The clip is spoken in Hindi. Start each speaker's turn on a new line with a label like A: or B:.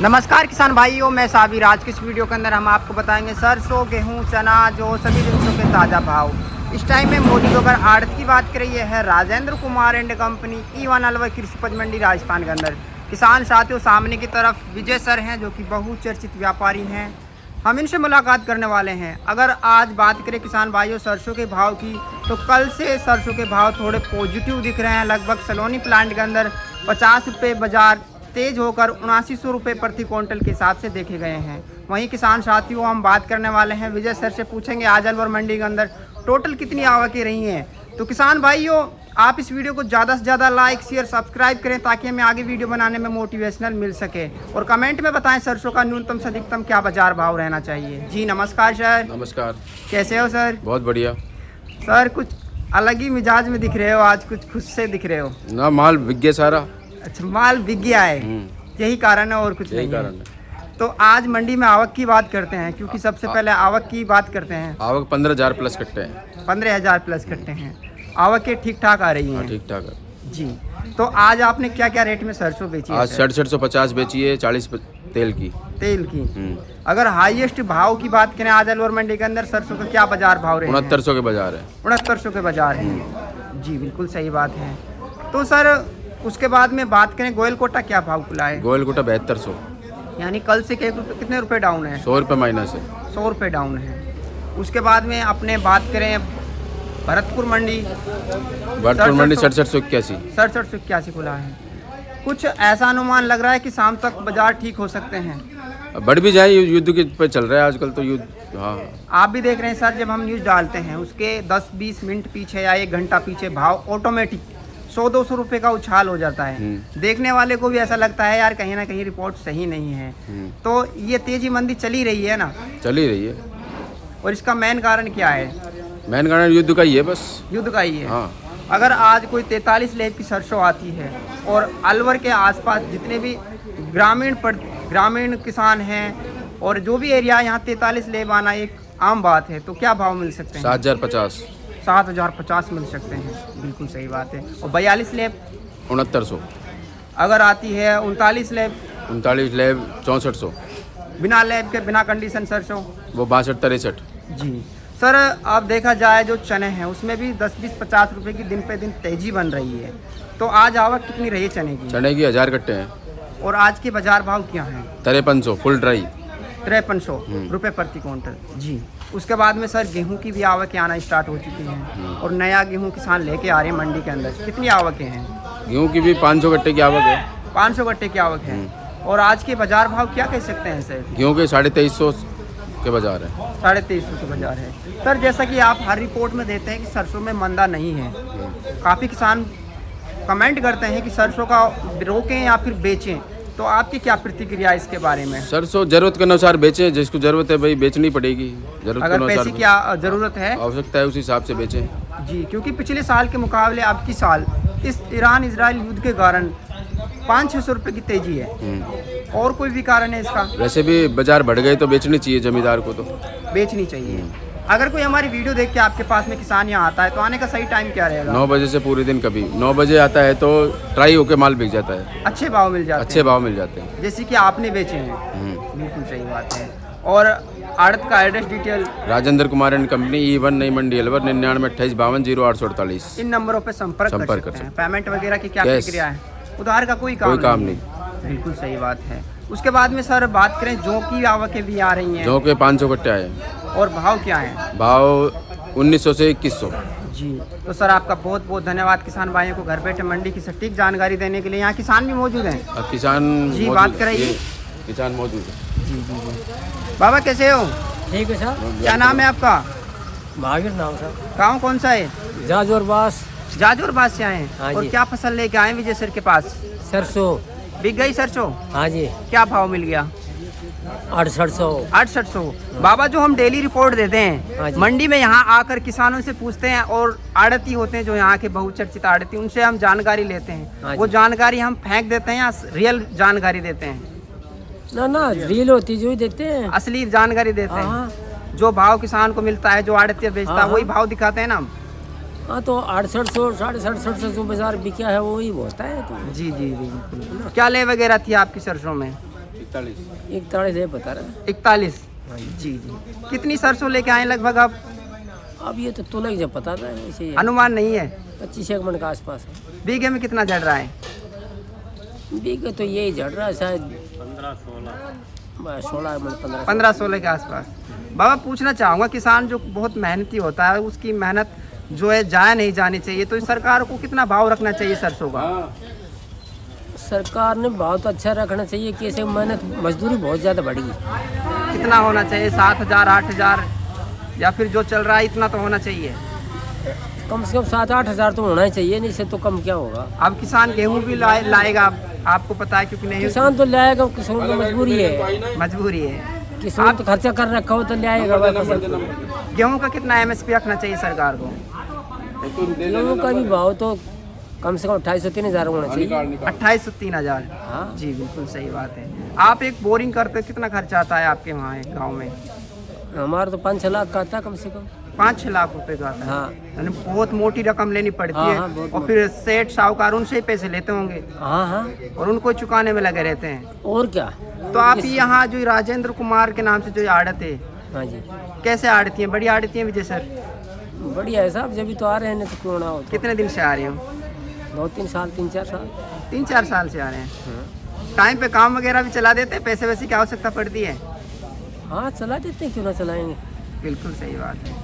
A: नमस्कार किसान भाइयों, मैं साबिर। आज की इस वीडियो के अंदर हम आपको बताएंगे सरसों, गेहूं, चना जो सभी जिनसों के ताज़ा भाव। इस टाइम में मौजूद होकर आड़त की बात करिए है Rajendra Kumar and company E1 Alwar कृषि उपज मंडी राजस्थान के अंदर। किसान साथियों, सामने की तरफ विजय सर हैं जो कि बहुचर्चित व्यापारी हैं। हम इनसे मुलाकात करने वाले हैं। अगर आज बात करें किसान भाइयों सरसों के भाव की, तो कल से सरसों के भाव थोड़े पॉजिटिव दिख रहे हैं। लगभग सलोनी प्लांट के अंदर 50 रुपये बाजार तेज होकर 7900 रुपये प्रति क्विंटल के हिसाब से देखे गए हैं। वहीं किसान साथियों, हम बात करने वाले हैं विजय सर से, पूछेंगे आज अलवर मंडी के अंदर टोटल कितनी आवकें रही हैं। तो किसान भाइयों, आप इस वीडियो को ज़्यादा से ज़्यादा लाइक शेयर सब्सक्राइब करें ताकि हमें आगे वीडियो बनाने में मोटिवेशनल मिल सके। और कमेंट में बताएं सरसों का न्यूनतम से अधिकतम क्या बाजार भाव रहना चाहिए। जी नमस्कार सर।
B: नमस्कार।
A: कैसे हो सर?
B: बहुत बढ़िया
A: सर, कुछ अलग ही मिजाज में दिख रहे हो आज, कुछ खुश से दिख रहे हो
B: ना। माल बिक गया सारा।
A: अच्छा, माल बिक गया है, यही कारण है और कुछ नहीं
B: कारण
A: है। तो आज मंडी में आवक की बात करते हैं, क्योंकि सबसे पहले आवक की बात करते हैं।
B: आवक 15,000 प्लस कट्टे हैं।
A: 15,000 प्लस कट्टे हैं। आवकें ठीक ठाक आ रही हैं?
B: ठीक ठाक है
A: जी। तो आज आपने क्या क्या रेट में सरसों बेची है?
B: आज 6750 बेची है, 40 तेल की।
A: तेल की। अगर हाईएस्ट भाव की बात करें आज अलवर मंडी के अंदर सरसों का क्या बाजार भाव रहे?
B: 6900 के बाजार है।
A: 6900 के बाजार है। जी बिल्कुल सही बात है। तो सर उसके बाद में बात करें गोयल कोटा क्या भाव खुला है?
B: गोयल कोटा 7200,
A: यानी कल से कितने रुपए डाउन है?
B: 100 रुपये माइनस है।
A: 100 रुपये डाउन है। उसके बाद में अपने बात करें भरतपुर मंडी,
B: 6781।
A: 6781 खुला है। कुछ ऐसा अनुमान लग रहा है कि शाम तक बाजार ठीक हो सकते हैं।
B: बढ़ भी जाए, युद्ध के पे चल रहा है आजकल तो युद्ध। हाँ,
A: आप भी देख रहे हैं सर, जब हम न्यूज़ डालते हैं उसके 10-20 मिनट पीछे या 1 घंटा पीछे भाव ऑटोमेटिक 100-200 रुपये का उछाल हो जाता है। देखने वाले को भी ऐसा लगता है यार कहीं ना कहीं रिपोर्ट सही नहीं है। तो ये तेजी मंदी चली रही है ना?
B: चली रही है।
A: और इसका मेन कारण क्या है?
B: मेन कारण युद्ध का ही है, बस
A: युद्ध का ही है।
B: हाँ।
A: अगर आज कोई 43 लेब की सरसों आती है और अलवर के आसपास जितने भी ग्रामीण किसान हैं और जो भी एरिया यहाँ 43 लेब आना एक आम बात है, तो क्या भाव मिल सकते हैं?
B: 7050।
A: 7050 मिल सकते हैं। बिल्कुल सही बात है। और 42 लेब
B: 6900।
A: अगर आती है 39 लेब
B: 39 लेब 6400।
A: बिना लेब के बिना कंडीशन सरसों
B: वो 62-63।
A: जी सर, अब देखा जाए जो चने हैं उसमें भी 10-20-50 रुपए की दिन पे दिन तेजी बन रही है। तो आज आवक कितनी रही है चने की?
B: चने की 1000 कट्टे हैं।
A: और आज के बाजार भाव क्या हैं?
B: 5300 फुल ड्राई।
A: 5300 रुपये प्रति क्विंटल। जी। उसके बाद में सर गेहूं की भी आवकें आना स्टार्ट हो चुकी हैं और नया गेहूं किसान लेके आ रहे हैं मंडी के अंदर। कितनी आवकें हैं?
B: गेहूँ की भी 500 कट्टे की आवक है।
A: 500 कट्टे की आवक है। और आज के बाजार भाव क्या कह सकते हैं सर?
B: गेहूँ के 2350 के बाजार है।
A: 2350 के बाजार है। सर जैसा कि आप हर रिपोर्ट में देते हैं कि सरसों में मंदा नहीं है, काफ़ी किसान कमेंट करते हैं कि सरसों का रोकें या फिर बेचें, तो आपकी क्या प्रतिक्रिया इसके बारे में?
B: सरसों जरूरत के अनुसार बेचें, जिसको जरूरत है भाई बेचनी पड़ेगी। जरूरत
A: अगर पैसे की ज़रूरत है,
B: आवश्यकता है, उस हिसाब से बेचें।
A: जी, क्योंकि पिछले साल के मुकाबले अब की साल इस ईरान इजराइल युद्ध के कारण 500-600 रुपये की तेजी है। और कोई भी कारण है इसका?
B: वैसे भी बाजार बढ़ गए तो बेचनी चाहिए, जमींदार को तो
A: बेचनी चाहिए। अगर कोई हमारी वीडियो देख के आपके पास में किसान यहाँ आता है तो आने का सही टाइम क्या रहेगा?
B: 9 बजे से पूरे दिन। कभी 9 बजे आता है तो ट्राई होके माल बिक जाता है।
A: अच्छे भाव मिल जाते हैं।
B: अच्छे भाव मिल जाते हैं,
A: जैसे कि आपने बेचे हैं। बिल्कुल सही बात है। और आड़त का address detail?
B: Rajendra Kumar and company, E1 Nai Mandi Alwar, 9928520848।
A: इन नंबरों पर संपर्क कर सकते हैं। पेमेंट वगैरह की क्या प्रक्रिया है? उधार का कोई काम नहीं। बिल्कुल सही बात है। उसके बाद में सर बात करें जौ की आवकें भी आ रही हैं।
B: जौ के 500 कट्टे आए।
A: और भाव क्या है?
B: भाव 1900 से 2100।
A: जी। तो सर आपका बहुत बहुत धन्यवाद किसान भाइयों को घर बैठे मंडी की सटीक जानकारी देने के लिए। यहाँ किसान भी मौजूद हैं।
B: किसान
A: जी बात कराइए।
B: किसान मौजूद है।
A: जी जी जी। बाबा कैसे हो?
C: ठीक है सर।
A: क्या नाम है आपका?
C: महावीर नाम सर।
A: गाँव कौन सा है?
C: जाजोरबास।
A: जाजोरबास से आए
C: हाँ
A: हैं। और
C: जी।
A: क्या फसल लेके आए विजय सर के पास?
C: सरसों।
A: बिक गई सरसों?
C: हाँ जी।
A: क्या भाव मिल गया?
C: 6800।
A: 6800। बाबा, जो हम डेली रिपोर्ट देते
C: हाँ
A: हैं
C: जी।
A: मंडी में, यहाँ आकर किसानों से पूछते हैं और आड़ती होते हैं जो यहाँ के बहुचर्चित आड़ती, उनसे हम जानकारी लेते
C: हाँ
A: हैं।
C: जी।
A: वो जानकारी हम फेंक देते हैं या रियल जानकारी देते हैं?
C: ना रील होती जो ही देते हैं।
A: असली जानकारी देते हैं।
C: हाँ।
A: जो भाव किसान को मिलता है, जो आड़ती बेचता है,
C: हाँ।
A: वही भाव दिखाते हैं ना हम।
C: हाँ तो 6800 6750 जो बाजार बिका है वही होता है तो।
A: जी जी बिल्कुल। क्या ले वगैरह थी आपकी सरसों में?
B: 41
C: 41 है बता रहा
A: 41। जी जी। कितनी सरसों लेके आए लगभग आप?
C: अब ये तो तुला ही जब पता था ऐसे ही है।
A: अनुमान नहीं है।
C: 25 मन के आसपास है।
A: बीघे में कितना जड़ रहा है?
C: बीघे तो यही झड़ रहा है शायद 16 मन 15।
A: 15-16 के आसपास। बाबा पूछना चाहूँगा, किसान जो बहुत मेहनती होता है उसकी मेहनत जो है जाया नहीं जानी चाहिए, तो इस सरकार को कितना भाव रखना चाहिए सरसों का?
C: सरकार ने बहुत अच्छा रखना चाहिए कि ऐसे मेहनत मजदूरी बहुत ज़्यादा बढ़ी है।
A: कितना होना चाहिए? 7,000 8,000 या फिर जो चल रहा है इतना तो होना चाहिए?
C: कम से कम 7-8 हज़ार तो होना ही चाहिए, नहीं से तो कम क्या होगा।
A: अब किसान गेहूं भी लाएगा, आपको पता है, क्योंकि नहीं
C: किसान तो लाएगा, किसान की मजबूरी है।
A: मजबूरी है।
C: किसान तो खर्चा कर रखा हो तो लाएगा फसल।
A: गेहूं का कितना MSP रखना चाहिए सरकार को?
C: गेहूँ का भी भाव तो कम से कम 2800-3 हज़ार होना चाहिए।
A: 28 से 3,000।
C: हाँ
A: जी बिल्कुल सही बात है। आप एक बोरिंग करते कितना खर्चा आता है आपके वहाँ गाँव में?
C: हमारा तो 5-6 लाख का आता है कम से कम।
A: 5-6 लाख रुपए का आता है।
C: हाँ
A: यानी बहुत मोटी रकम लेनी पड़ती
C: हाँ,
A: है।
C: हाँ, बहुत
A: और फिर सेठ साहूकार उनसे ही पैसे लेते होंगे
C: हाँ हाँ
A: और उनको चुकाने में लगे रहते हैं।
C: और क्या।
A: तो आप यहाँ जो राजेंद्र कुमार के नाम से जो आड़त है,
C: हाँ जी
A: कैसे आड़ती हैं? बड़ी आड़ती हैं विजय सर?
C: बढ़िया है साहब, जब भी तो आ रहे हैं नहीं तो क्यों ना हो।
A: कितने दिन से आ रही हो?
C: 2-3 साल 3-4 साल।
A: 3-4 साल से आ रहे हैं। टाइम पे काम वगैरह भी चला देते हैं? पैसे वैसे की आवश्यकता पड़ती है?
C: हाँ चला देते हैं, क्यों ना चलाएंगे।
A: बिल्कुल सही बात है।